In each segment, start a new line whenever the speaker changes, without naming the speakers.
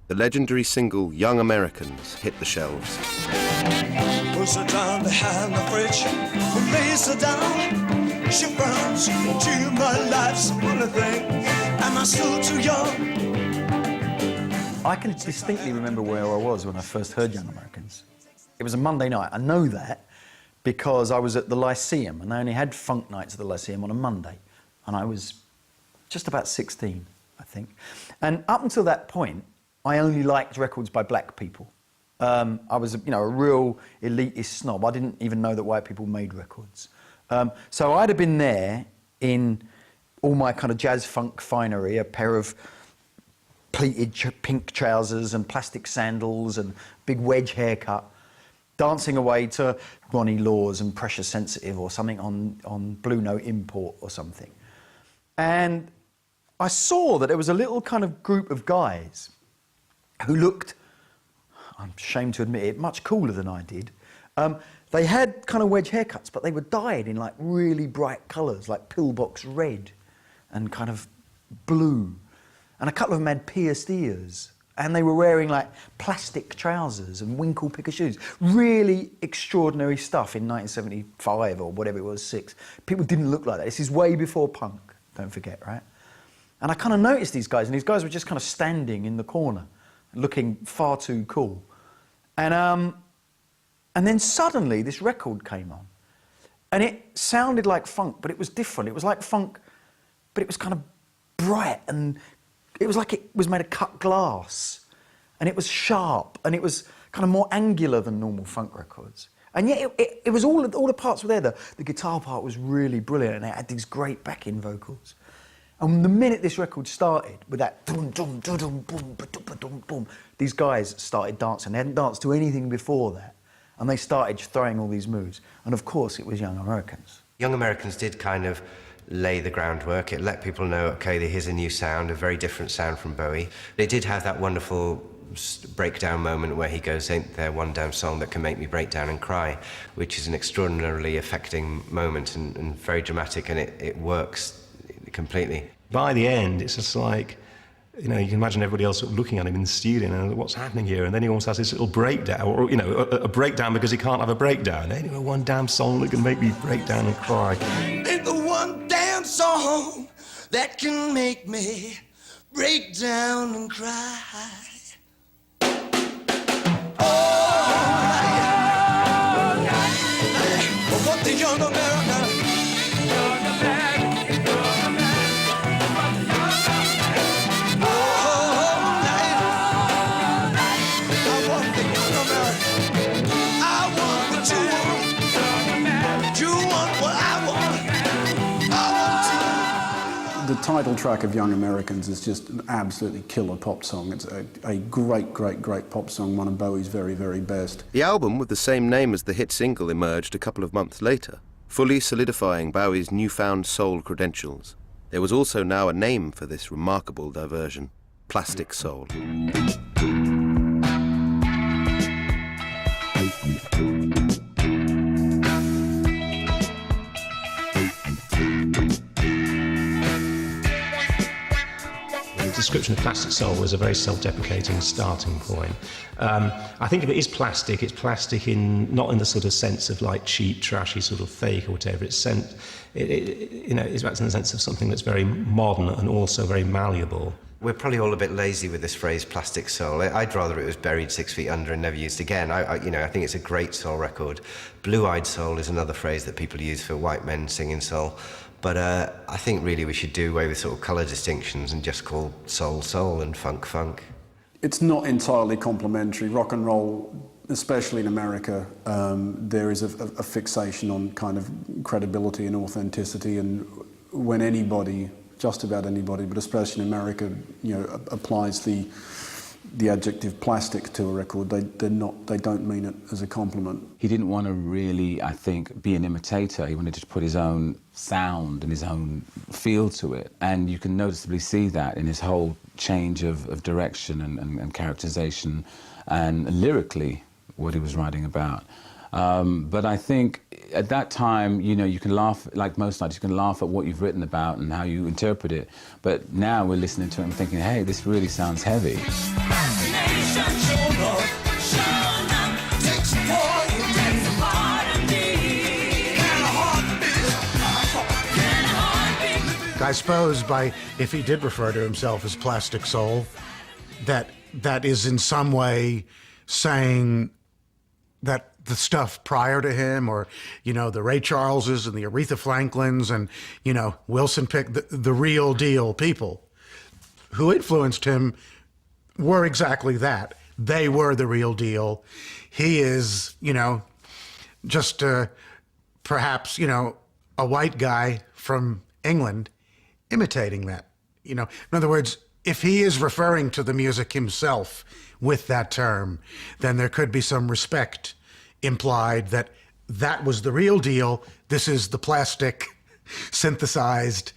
the legendary single Young Americans hit the shelves.
Push her down behind the fridge and lays her down. She burns to my life's only thing. Am I still too young?
I can distinctly remember where I was when I first heard Young Americans. It was a Monday night. I know that because I was at the Lyceum, and they only had funk nights at the Lyceum on a Monday. And I was just about 16, I think. And up until that point, I only liked records by black people. I was, you know, a real elitist snob. I didn't even know that white people made records. So I'd have been there in all my kind of jazz funk finery, a pair of pleated pink trousers and plastic sandals and big wedge haircut, dancing away to Ronnie Laws and Pressure Sensitive or something on Blue Note Import or something. And I saw that there was a little kind of group of guys who looked, I'm ashamed to admit it, much cooler than I did. They had kind of wedge haircuts, but they were dyed in like really bright colours, like pillbox red and kind of blue. And a couple of them had pierced ears, and they were wearing like plastic trousers and winkle picker shoes. Really extraordinary stuff in 1975 or whatever it was, 6. People didn't look like that. This is way before punk, don't forget, right? And I kind of noticed these guys, and these guys were just kind of standing in the corner, looking far too cool. And then suddenly this record came on, and it sounded like funk, but it was different. It was like funk, but it was kind of bright, and it was like it was made of cut glass, and it was sharp, and it was kind of more angular than normal funk records. And yet it was all the parts were there. The guitar part was really brilliant, and it had these great backing vocals. And the minute this record started, with that dum dum dum dum boom ba dum boom, these guys started dancing. They hadn't danced to anything before that, and they started throwing all these moves. And of course, it was Young Americans.
Young Americans did kind of lay the groundwork. It let people know, okay, here's a new sound, a very different sound from Bowie. They did have that wonderful breakdown moment where he goes, ain't there one damn song that can make me break down and cry, which is an extraordinarily affecting moment and very dramatic, and it works completely.
By the end, it's just like, you know, you can imagine everybody else sort of looking at him in the studio and what's happening here, and then he almost has this little breakdown, or, you know, a breakdown because he can't have a breakdown. Ain't there one damn song that can make me break down and cry.
Ain't the one damn song that can make me break down and cry. What the young American,
The title track of Young Americans is just an absolutely killer pop song. It's a great, great, great pop song, one of Bowie's very, very best.
The album with the same name as the hit single emerged a couple of months later, fully solidifying Bowie's newfound soul credentials. There was also now a name for this remarkable diversion: Plastic Soul.
The description of Plastic Soul was a very self-deprecating starting point. I think if it is plastic, it's plastic not in the sort of sense of like cheap, trashy, sort of fake or whatever. It's in the sense of something that's very modern and also very malleable.
We're probably all a bit lazy with this phrase plastic soul. I'd rather it was buried 6 feet under and never used again. I think it's a great soul record. Blue-eyed soul is another phrase that people use for white men singing soul. But I think really we should do away with sort of colour distinctions and just call soul soul and funk funk.
It's not entirely complimentary. Rock and roll, especially in America, there is a fixation on kind of credibility and authenticity, and when anybody, just about anybody, but especially in America, you know, applies the adjective plastic to a record, they don't mean it as a compliment.
He didn't want to really, I think, be an imitator. He wanted to put his own sound and his own feel to it, and you can noticeably see that in his whole change of direction and characterization and lyrically what he was writing about. But I think at that time, you know, you can laugh, like most nights, you can laugh at what you've written about and how you interpret it. But now we're listening to it and thinking, hey, this really sounds heavy.
takes a part of me. And a heartbeat.
I suppose if he did refer to himself as Plastic Soul, that is in some way saying that the stuff prior to him, or, you know, the Ray Charleses and the Aretha Franklins and, you know, Wilson Pick, the real deal people who influenced him were exactly that. They were the real deal. He is, you know, just perhaps, you know, a white guy from England imitating that. You know, in other words, if he is referring to the music himself with that term, then there could be some respect implied that that was the real deal. This is the plastic, synthesized,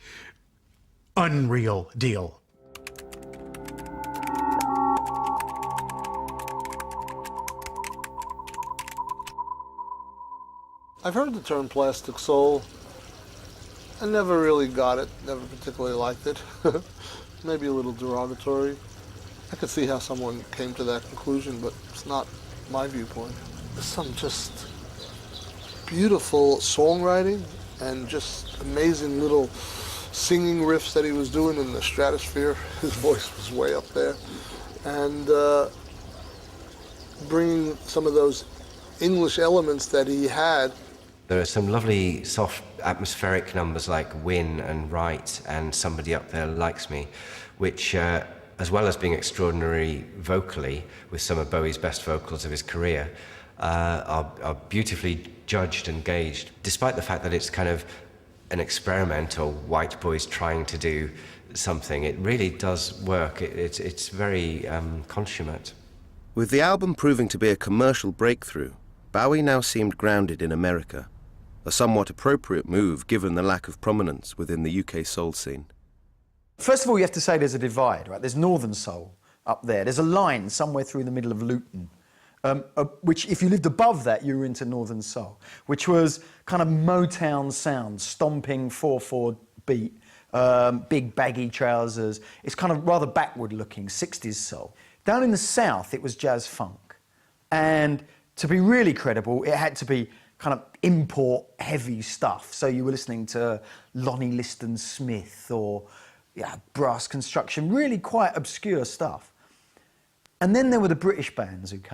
unreal deal.
I've heard the term plastic soul. I never really got it, never particularly liked it. Maybe a little derogatory. I could see how someone came to that conclusion, but it's not my viewpoint. There's some just beautiful songwriting and just amazing little singing riffs that he was doing in the stratosphere. His voice was way up there. And bringing some of those English elements that he had.
There are some lovely soft atmospheric numbers like Win and Right and Somebody Up There Likes Me, which as well as being extraordinary vocally with some of Bowie's best vocals of his career, are beautifully judged and gauged, despite the fact that it's kind of an experiment or white boys trying to do something. It really does work. It's very consummate.
With the album proving to be a commercial breakthrough, Bowie now seemed grounded in America, a somewhat appropriate move given the lack of prominence within the UK soul scene.
First of all, you have to say there's a divide, right? There's Northern Soul up there. There's a line somewhere through the middle of Luton, which, if you lived above that, you were into Northern Soul, which was kind of Motown sound, stomping 4/4 beat, big baggy trousers. It's kind of rather backward-looking, 60s soul. Down in the South, it was jazz funk. And to be really credible, it had to be kind of import-heavy stuff. So you were listening to Lonnie Liston Smith or Brass Construction, really quite obscure stuff. And then there were the British bands who